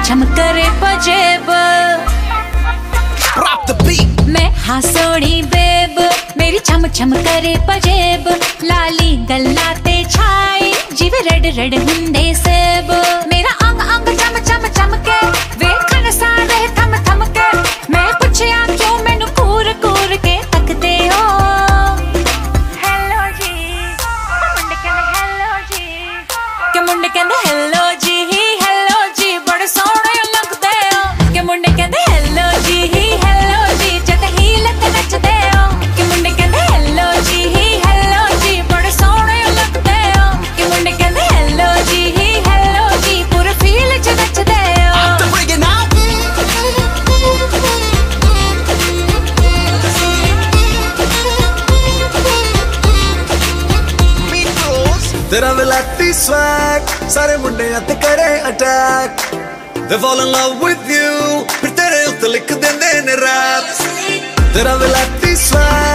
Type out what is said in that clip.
छम करे पजेब। मैं हाँ सोनी बेब, मेरी छम छम करे पजेब। लाली गल्ला ते छाई, जीव रेड रेड हुंदे सेब। मेरा अंग अंग चम चम चमके, वेखण सारे थम थम के। मैं पुछया क्यों मैनू कूर कूर के तकदे हो। हेलो जी, मुंडे कहंदे हेलो जी, के मुंडे कहंदे हेलो जी, हेलो जी बड़े सोहणे लगदे हो। के मुंडे कहंदे हेलो जी, हेलो जी जद हीलत नचदे हो। के मुंडे कहंदे हेलो जी, हेलो जी बड़े सोहणे लगदे हो। के मुंडे कहंदे हेलो जी, हेलो जी पूरे फील च नचदे हो। तेरा विलायती स्वैग सारे मुंडियां ते करे attack. They fall in love with you, फिर तेरे उत्ते लिख देंदे ने रैप। तेरा विलायती स्वैग